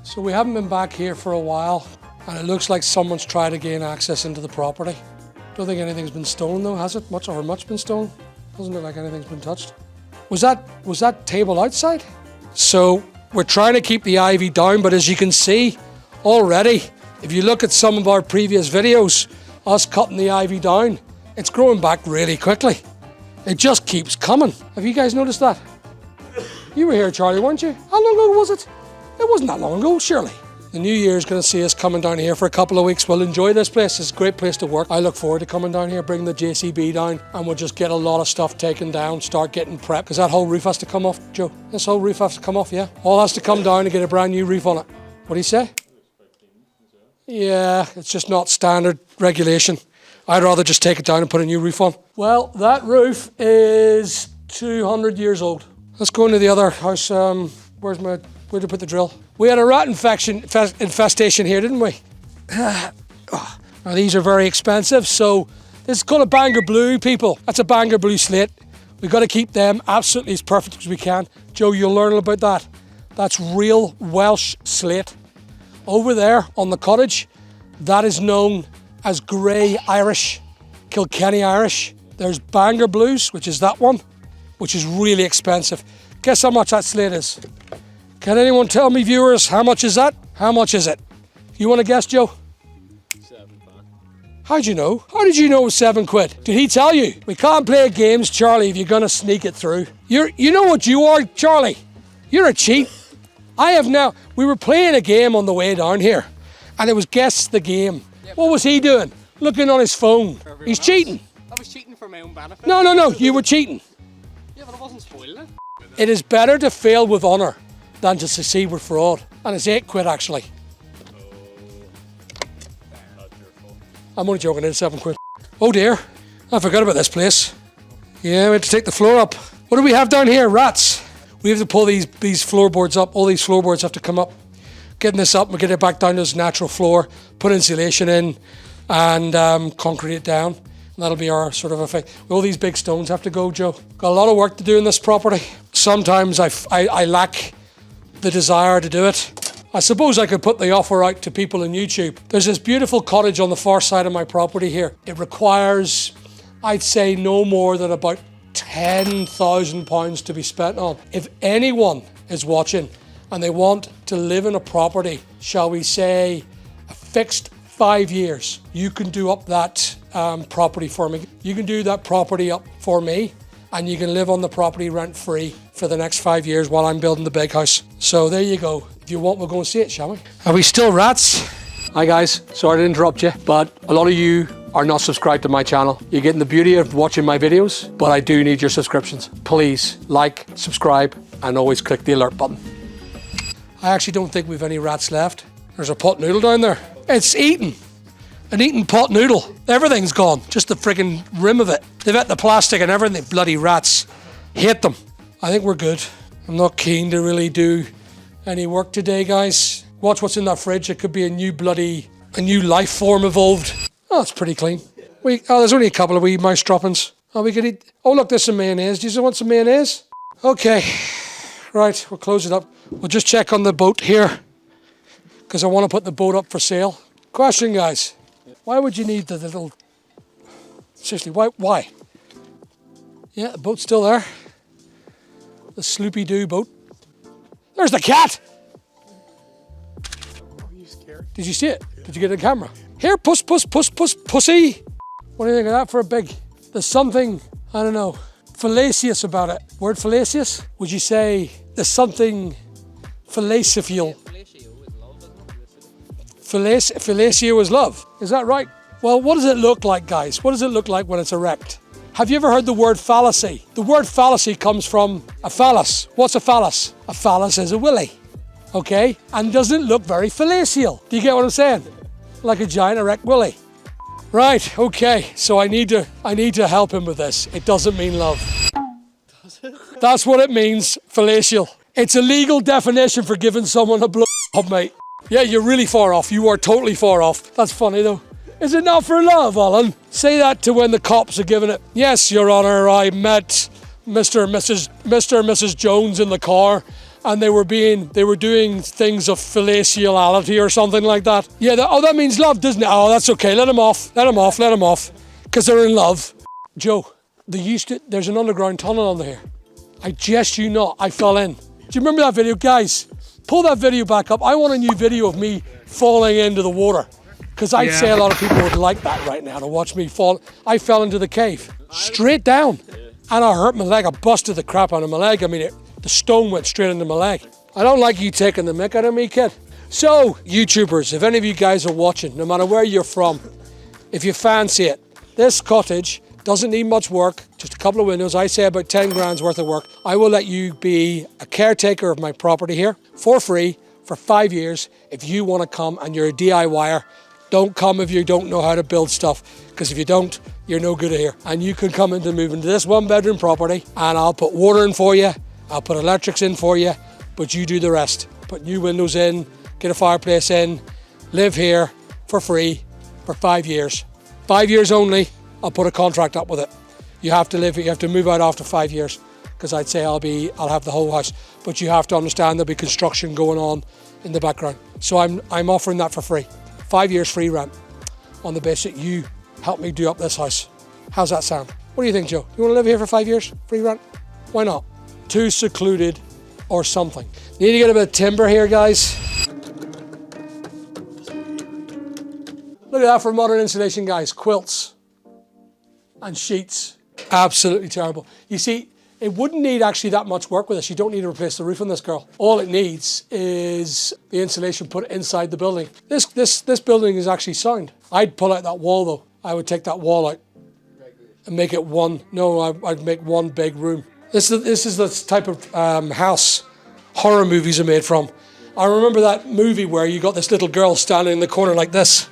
So we haven't been back here for a while, and it looks like someone's tried to gain access into the property. Don't think anything's been stolen though, has it? Much been stolen? Doesn't look like anything's been touched. Was that table outside? So we're trying to keep the ivy down, but as you can see already, if you look at some of our previous videos, us cutting the ivy down, it's growing back really quickly. It just keeps coming. Have you guys noticed that? You were here, Charlie, weren't you? How long ago was it? It wasn't that long ago, surely. The new year is going to see us coming down here for a couple of weeks. We'll enjoy this place. It's a great place to work. I look forward to coming down here, bringing the JCB down, and we'll just get a lot of stuff taken down, start getting prepped. Because that whole roof has to come off, Joe. This whole roof has to come off, yeah? All has to come down and get a brand new roof on it. What do you say? Yeah, it's just not standard regulation. I'd rather just take it down and put a new roof on. Well, that roof is 200 years old. Let's go into the other house. Where'd I put the drill? We had a rat infestation here, didn't we? Now these are very expensive, so this is called a Bangor Blue, people. That's a Bangor Blue slate. We've got to keep them absolutely as perfect as we can. Joe, you'll learn about that. That's real Welsh slate. Over there on the cottage, that is known as Grey Irish, Kilkenny Irish. There's Bangor Blues, which is that one, which is really expensive. Guess how much that slate is? Can anyone tell me, viewers, how much is that? How much is it? You want to guess, Joe? £7. How'd you know? How did you know it was £7? Did he tell you? We can't play games, Charlie, if you're going to sneak it through. You know what you are, Charlie? You're a cheat. We were playing a game on the way down here, and it was guess the game. Yeah, what was he doing? Looking on his phone. He's cheating. I was cheating for my own benefit. No, you were cheating. Yeah, but I wasn't spoiling it. It is better to fail with honour than to succeed with fraud. And it's £8 actually. I'm only joking, it's £7. Oh dear, I forgot about this place. Yeah, we had to take the floor up. What do we have down here? Rats. We have to pull these floorboards up. All these floorboards have to come up. Getting this up, we get it back down to its natural floor, put insulation in, and concrete it down. And that'll be our sort of effect. All these big stones have to go, Joe. Got a lot of work to do in this property. Sometimes I lack the desire to do it. I suppose I could put the offer out to people on YouTube. There's this beautiful cottage on the far side of my property here. It requires, I'd say, no more than about £10,000 to be spent on. If anyone is watching and they want to live in a property, shall we say, a fixed 5 years, you can do up that property for me. You can do that property up for me, and you can live on the property rent-free for the next 5 years while I'm building the big house. So there you go. If you want, we'll go and see it, shall we? Are we still rats? Hi guys, sorry to interrupt you, but a lot of you are not subscribed to my channel. You're getting the beauty of watching my videos, but I do need your subscriptions. Please like, subscribe, and always click the alert button. I actually don't think we've any rats left. There's a pot noodle down there. It's eaten. An eaten pot noodle. Everything's gone. Just the friggin' rim of it. They've ate the plastic and everything. Bloody rats. Hate them. I think we're good. I'm not keen to really do any work today, guys. Watch what's in that fridge. It could be a new life form evolved. Oh, it's pretty clean. There's only a couple of wee mouse droppings. Oh, we could eat. Oh, look, there's some mayonnaise. Do you want some mayonnaise? Okay. Right, we'll close it up. We'll just check on the boat here, because I want to put the boat up for sale. Question, guys. Why would you need the little... Seriously, why? Yeah, the boat's still there. The Sloopy-Doo boat. There's the cat! Are you scared? Did you see it? Did you get it on camera? Here, pussy! What do you think of that for a big... There's something, I don't know, fallacious about it. Word fallacious? Would you say there's something fallacious? Fellatio is love. Is that right? Well, what does it look like, guys? What does it look like when it's erect? Have you ever heard the word fallacy? The word fallacy comes from a phallus. What's a phallus? A phallus is a willy, okay? And doesn't look very fallatial. Do you get what I'm saying? Like a giant erect willy. Right, okay. So I need to help him with this. It doesn't mean love. Does it? That's what it means, fallatial. It's a legal definition for giving someone a blow up, mate. Yeah, you're really far off. You are totally far off. That's funny though. Is it not for love, Alan? Say that to when the cops are giving it. Yes, Your Honour, I met Mr. and Mrs. Jones in the car, and they were doing things of philasiality or something like that. Yeah, that means love, doesn't it? Oh, that's okay. Let them off, because they're in love. Joe, there's an underground tunnel under here. I jest you not, I fell in. Do you remember that video? Guys, pull that video back up. I want a new video of me falling into the water. Because I'd say a lot of people would like that right now, to watch me fall. I fell into the cave, straight down. And I hurt my leg. I busted the crap out of my leg. I mean, the stone went straight into my leg. I don't like you taking the mick out of me, kid. So, YouTubers, if any of you guys are watching, no matter where you're from, if you fancy it, this cottage doesn't need much work, just a couple of windows. I say about 10 grand's worth of work. I will let you be a caretaker of my property here for free for 5 years. If you want to come and you're a DIYer, don't come if you don't know how to build stuff, because if you don't, you're no good here. And you can come move into this 1-bedroom property, and I'll put water in for you, I'll put electrics in for you, but you do the rest. Put new windows in, get a fireplace in, live here for free for 5 years. 5 years only. I'll put a contract up with it. You have to live here, you have to move out after 5 years, because I'd say I'll have the whole house, but you have to understand there'll be construction going on in the background. So I'm offering that for free. 5 years free rent on the basis that you help me do up this house. How's that sound? What do you think, Joe? You want to live here for 5 years? Free rent? Why not? Too secluded or something. Need to get a bit of timber here, guys. Look at that for modern insulation, guys. Quilts and sheets. Absolutely terrible. You see, it wouldn't need actually that much work with this. You don't need to replace the roof on this, girl. All it needs is the insulation put inside the building. This building is actually sound. I'd pull out that wall though. I would take that wall out and make it I'd make one big room. This is the type of house horror movies are made from. I remember that movie where you got this little girl standing in the corner like this.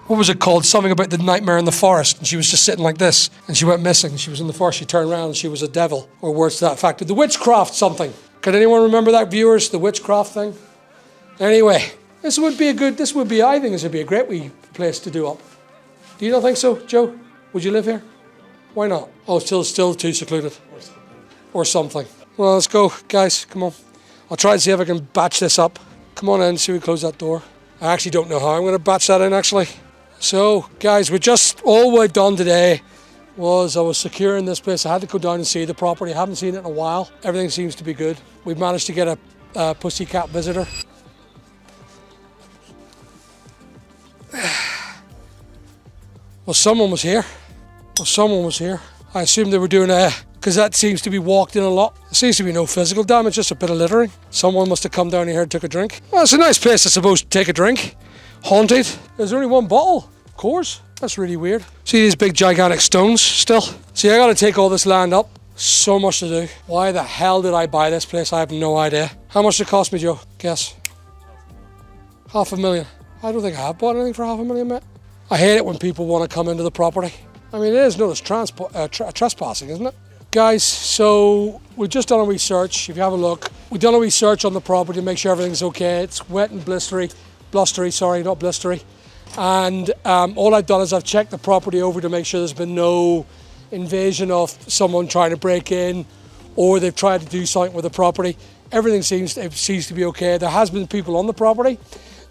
What was it called? Something about the nightmare in the forest. And she was just sitting like this. And she went missing. She was in the forest. She turned around and she was a devil. Or words to that effect. The witchcraft something. Can anyone remember that, viewers? The witchcraft thing? Anyway, I think this would be a great wee place to do up. Do you not think so, Joe? Would you live here? Why not? Oh, still too secluded. Or something. Well, let's go, guys. Come on. I'll try and see if I can batch this up. Come on in, see we close that door. I actually don't know how I'm going to batch that in, actually. So, guys, all we've done today was I was securing this place. I had to go down and see the property. I haven't seen it in a while. Everything seems to be good. We've managed to get a pussycat visitor. Well, someone was here. I assumed they were doing because that seems to be walked in a lot. There seems to be no physical damage, just a bit of littering. Someone must have come down here and took a drink. Well, it's a nice place, I suppose, to take a drink. Haunted. There's only one bottle, of course. That's really weird. See these big gigantic stones still? See, I gotta take all this land up. So much to do. Why the hell did I buy this place? I have no idea. How much did it cost me, Joe? Guess. $500,000. I don't think I have bought anything for $500,000, mate. I hate it when people want to come into the property. I mean, it is known as trespassing, isn't it? Guys, so we've just done a research. If you have a look, we've done a research on the property to make sure everything's okay. It's wet and blustery, sorry, not blistery. And all I've done is I've checked the property over to make sure there's been no invasion of someone trying to break in, or they've tried to do something with the property. Everything seems to be okay. There has been people on the property.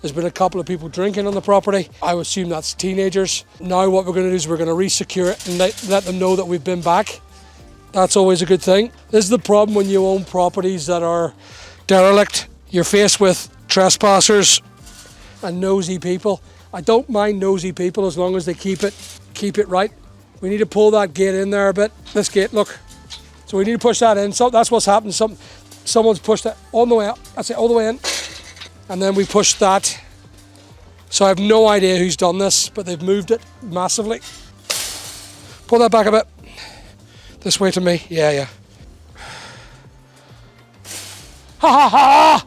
There's been a couple of people drinking on the property. I would assume that's teenagers. Now what we're going to do is we're going to re-secure it and let them know that we've been back. That's always a good thing. This is the problem when you own properties that are derelict. You're faced with trespassers and nosy people. I don't mind nosy people as long as they keep it right. We need to pull that gate in there a bit. This gate, look. So we need to push that in. So that's what's happened. Someone's pushed it all the way up. That's it, all the way in. And then we pushed that. So I have no idea who's done this, but they've moved it massively. Pull that back a bit. This way to me. Yeah. Ha ha ha!